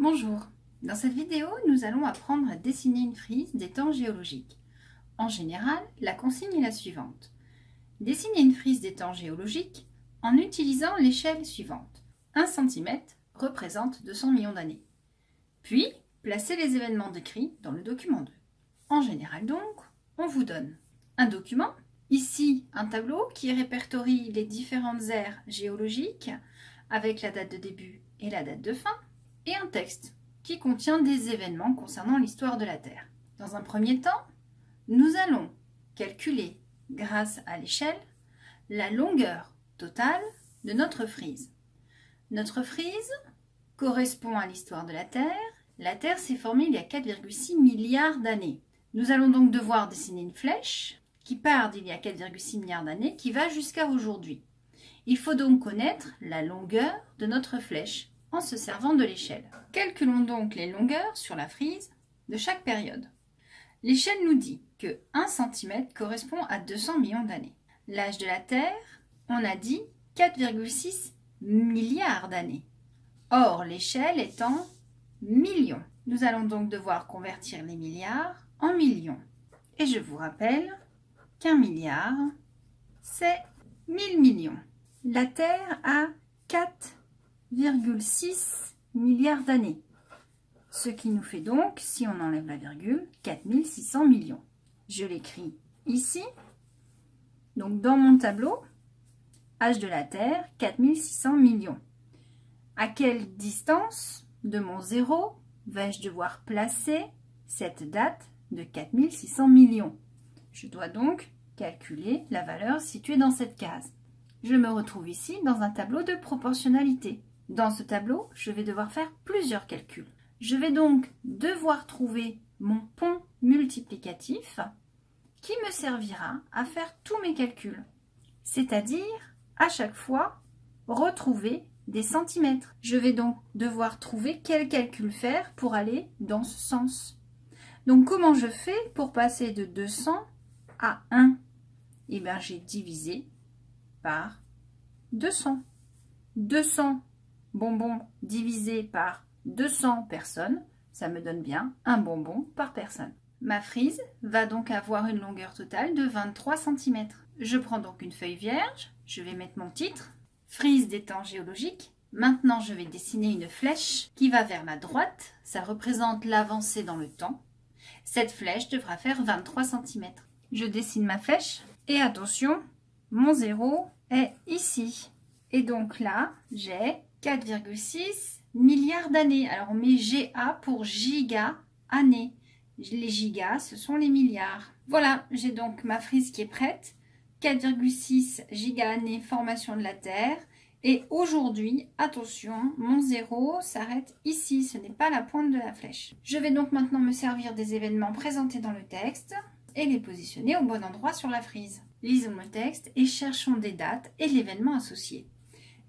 Bonjour, dans cette vidéo, nous allons apprendre à dessiner une frise des temps géologiques. En général, la consigne est la suivante. Dessiner une frise des temps géologiques en utilisant l'échelle suivante. 1 cm représente 200 millions d'années. Puis, placez les événements décrits dans le document 2. En général donc, on vous donne un document, ici un tableau qui répertorie les différentes ères géologiques avec la date de début et la date de fin, et un texte qui contient des événements concernant l'histoire de la Terre. Dans un premier temps, nous allons calculer, grâce à l'échelle, la longueur totale de notre frise. Notre frise correspond à l'histoire de la Terre. La Terre s'est formée il y a 4,6 milliards d'années. Nous allons donc devoir dessiner une flèche qui part d'il y a 4,6 milliards d'années, qui va jusqu'à aujourd'hui. Il faut donc connaître la longueur de notre flèche en se servant de l'échelle. Calculons donc les longueurs sur la frise de chaque période. L'échelle nous dit que 1 cm correspond à 200 millions d'années. L'âge de la Terre, on a dit 4,6 milliards d'années. Or, l'échelle est en millions. Nous allons donc devoir convertir les milliards en millions. Et je vous rappelle qu'un milliard, c'est 1000 millions. La Terre a 4,6 milliards d'années. Ce qui nous fait donc, si on enlève la virgule, 4600 millions. Je l'écris ici. Donc dans mon tableau, âge de la Terre, 4600 millions. À quelle distance de mon zéro vais-je devoir placer cette date de 4600 millions? Je dois donc calculer la valeur située dans cette case. Je me retrouve ici dans un tableau de proportionnalité. Dans ce tableau, je vais devoir faire plusieurs calculs. Je vais donc devoir trouver mon pont multiplicatif qui me servira à faire tous mes calculs. C'est-à-dire, à chaque fois, retrouver des centimètres. Je vais donc devoir trouver quel calcul faire pour aller dans ce sens. Donc, comment je fais pour passer de 200 à 1? Eh bien, j'ai divisé par 200. 200 bonbons divisé par 200 personnes, ça me donne bien un bonbon par personne. Ma frise va donc avoir une longueur totale de 23 cm. Je prends donc une feuille vierge, je vais mettre mon titre, frise des temps géologiques. Maintenant, je vais dessiner une flèche qui va vers la droite, ça représente l'avancée dans le temps. Cette flèche devra faire 23 cm. Je dessine ma flèche et attention, mon zéro est ici. Et donc là, j'ai 4,6 milliards d'années. Alors on met GA pour giga année. Les gigas, ce sont les milliards. Voilà, j'ai donc ma frise qui est prête. 4,6 giga années formation de la Terre. Et aujourd'hui, attention, mon zéro s'arrête ici. Ce n'est pas la pointe de la flèche. Je vais donc maintenant me servir des événements présentés dans le texte et les positionner au bon endroit sur la frise. Lisons le texte et cherchons des dates et l'événement associé.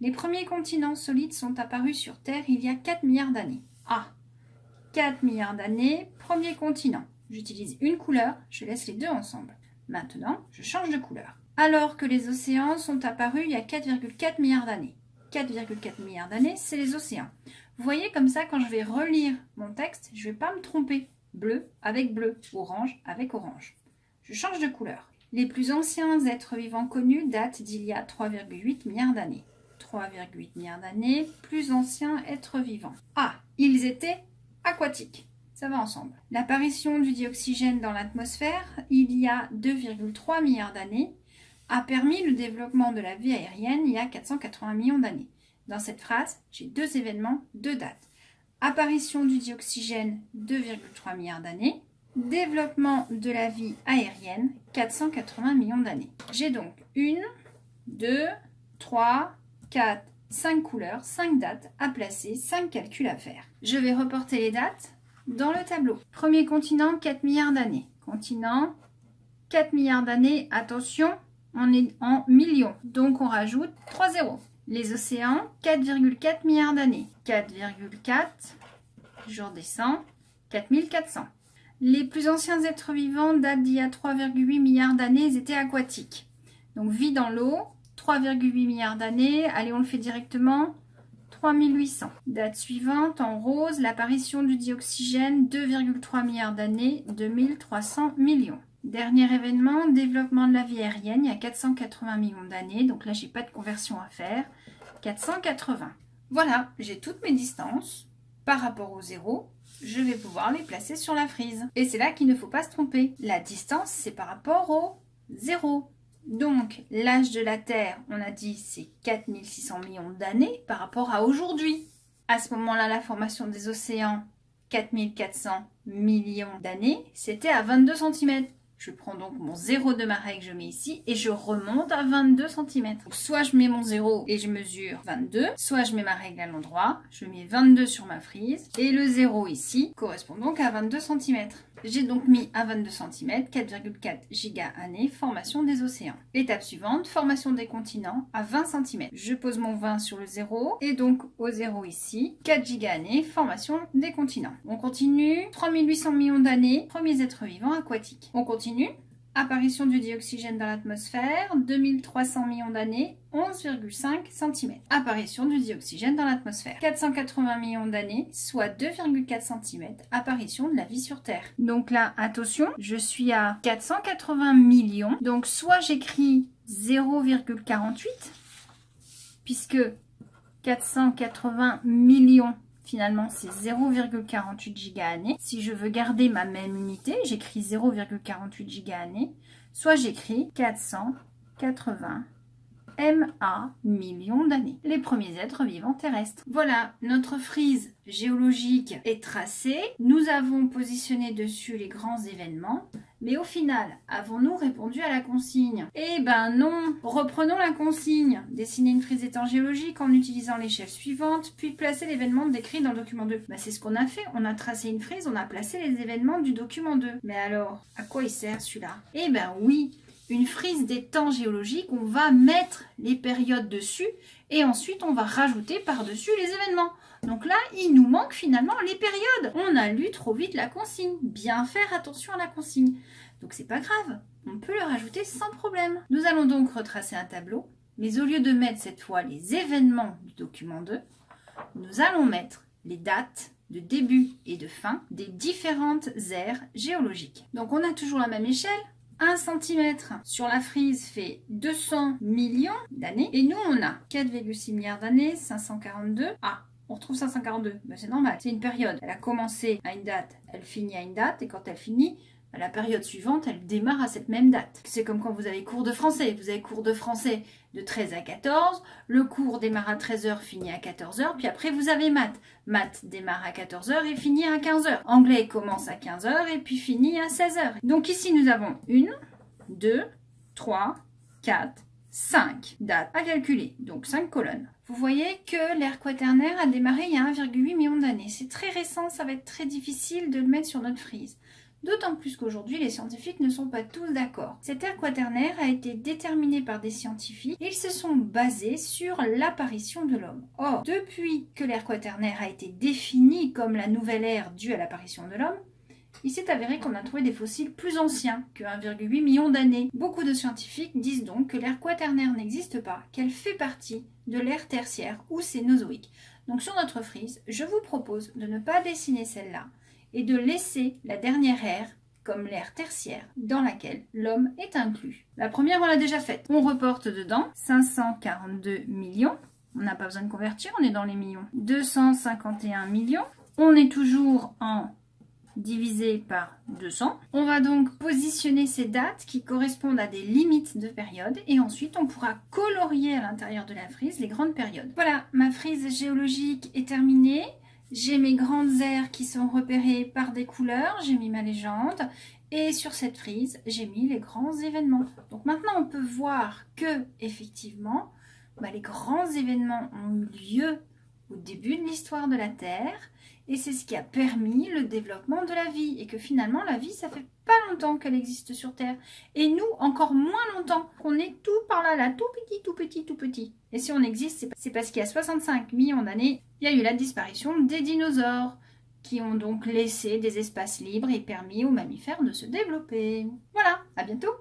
Les premiers continents solides sont apparus sur Terre il y a 4 milliards d'années. Ah, 4 milliards d'années, premier continent. J'utilise une couleur, je laisse les deux ensemble. Maintenant, je change de couleur. Alors que les océans sont apparus il y a 4,4 milliards d'années. 4,4 milliards d'années, c'est les océans. Vous voyez comme ça, quand je vais relire mon texte, je ne vais pas me tromper. Bleu avec bleu, orange avec orange. Je change de couleur. Les plus anciens êtres vivants connus datent d'il y a 3,8 milliards d'années. 3,8 milliards d'années, plus anciens êtres vivants. Ah, ils étaient aquatiques. Ça va ensemble. L'apparition du dioxygène dans l'atmosphère, il y a 2,3 milliards d'années, a permis le développement de la vie aérienne il y a 480 millions d'années. Dans cette phrase, j'ai deux événements, deux dates. Apparition du dioxygène, 2,3 milliards d'années. Développement de la vie aérienne, 480 millions d'années. J'ai donc 1, 2, 3, 4, 5 couleurs, 5 dates à placer, 5 calculs à faire. Je vais reporter les dates dans le tableau. Premier continent, 4 milliards d'années. Continent, 4 milliards d'années. Attention, on est en millions. Donc on rajoute 3 zéros. Les océans, 4,4 milliards d'années. 4,4, je redescends, 4400. Les plus anciens êtres vivants datent d'il y a 3,8 milliards d'années, ils étaient aquatiques. Donc vie dans l'eau, 3,8 milliards d'années. Allez, on le fait directement. 3800. Date suivante, en rose, l'apparition du dioxygène, 2,3 milliards d'années, 2300 millions. Dernier événement, développement de la vie aérienne, il y a 480 millions d'années, donc là, j'ai pas de conversion à faire. 480. Voilà, j'ai toutes mes distances par rapport au zéro. Je vais pouvoir les placer sur la frise. Et c'est là qu'il ne faut pas se tromper. La distance, c'est par rapport au zéro. Donc, l'âge de la Terre, on a dit, c'est 4600 millions d'années par rapport à aujourd'hui. À ce moment-là, la formation des océans, 4400 millions d'années, c'était à 22 cm. Je prends donc mon zéro de ma règle, je mets ici et je remonte à 22 cm. Donc, soit je mets mon zéro et je mesure 22, soit je mets ma règle à l'endroit, je mets 22 sur ma frise et le zéro ici correspond donc à 22 cm. J'ai donc mis à 22 cm, 4,4 giga-années, formation des océans. Étape suivante, formation des continents à 20 cm. Je pose mon 20 sur le 0 et donc au 0 ici, 4 giga-années, formation des continents. On continue, 3800 millions d'années, premiers êtres vivants aquatiques. On continue. Apparition du dioxygène dans l'atmosphère, 2300 millions d'années, 11,5 cm. Apparition du dioxygène dans l'atmosphère, 480 millions d'années, soit 2,4 cm. Apparition de la vie sur Terre. Donc là, attention, je suis à 480 millions. Donc soit j'écris 0,48, puisque 480 millions, finalement, c'est 0,48 giga-années. Si je veux garder ma même unité, j'écris 0,48 giga-années, soit j'écris 480 MA millions d'années. Les premiers êtres vivants terrestres. Voilà, notre frise géologique est tracée. Nous avons positionné dessus les grands événements. Mais au final, avons-nous répondu à la consigne? Eh ben non. Reprenons la consigne. Dessiner une frise des temps géologiques en utilisant l'échelle suivante, puis placer l'événement décrit dans le document 2. Ben, c'est ce qu'on a fait. On a tracé une frise, on a placé les événements du document 2. Mais alors, à quoi il sert celui-là? Eh ben oui, une frise des temps géologiques, on va mettre les périodes dessus et ensuite on va rajouter par-dessus les événements. Donc là, il nous manque finalement les périodes. On a lu trop vite la consigne. Bien faire attention à la consigne. Donc c'est pas grave, on peut le rajouter sans problème. Nous allons donc retracer un tableau, mais au lieu de mettre cette fois les événements du document 2, nous allons mettre les dates de début et de fin des différentes aires géologiques. Donc on a toujours la même échelle. 1 cm sur la frise fait 200 millions d'années. Et nous, on a 4,6 milliards d'années, 542. Ah, on retrouve 542. Ben, c'est normal, c'est une période. Elle a commencé à une date, elle finit à une date. Et quand elle finit, la période suivante, elle démarre à cette même date. C'est comme quand vous avez cours de français. Vous avez cours de français de 13 à 14. Le cours démarre à 13h, finit à 14h. Puis après, vous avez maths. Maths démarre à 14h et finit à 15h. Anglais commence à 15h et puis finit à 16h. Donc ici, nous avons 1, 2, 3, 4, 5 dates à calculer. Donc 5 colonnes. Vous voyez que l'ère quaternaire a démarré il y a 1,8 million d'années. C'est très récent, ça va être très difficile de le mettre sur notre frise. D'autant plus qu'aujourd'hui, les scientifiques ne sont pas tous d'accord. Cette ère quaternaire a été déterminée par des scientifiques et ils se sont basés sur l'apparition de l'homme. Or, depuis que l'ère quaternaire a été définie comme la nouvelle ère due à l'apparition de l'homme, il s'est avéré qu'on a trouvé des fossiles plus anciens que 1,8 million d'années. Beaucoup de scientifiques disent donc que l'ère quaternaire n'existe pas, qu'elle fait partie de l'ère tertiaire ou cénozoïque. Donc sur notre frise, je vous propose de ne pas dessiner celle-là, et de laisser la dernière ère comme l'ère tertiaire dans laquelle l'homme est inclus. La première, on l'a déjà faite. On reporte dedans 542 millions. On n'a pas besoin de convertir, on est dans les millions. 251 millions. On est toujours en divisé par 200. On va donc positionner ces dates qui correspondent à des limites de période et ensuite on pourra colorier à l'intérieur de la frise les grandes périodes. Voilà, ma frise géologique est terminée. J'ai mes grandes aires qui sont repérées par des couleurs, j'ai mis ma légende et sur cette frise, j'ai mis les grands événements. Donc maintenant, on peut voir que effectivement, les grands événements ont eu lieu au début de l'histoire de la Terre et c'est ce qui a permis le développement de la vie et que finalement, la vie, ça fait pas longtemps qu'elle existe sur Terre et nous, encore moins longtemps. On est tout par là, tout petit, tout petit, tout petit. Et si on existe, c'est parce qu'il y a 65 millions d'années, il y a eu la disparition des dinosaures qui ont donc laissé des espaces libres et permis aux mammifères de se développer. Voilà, à bientôt!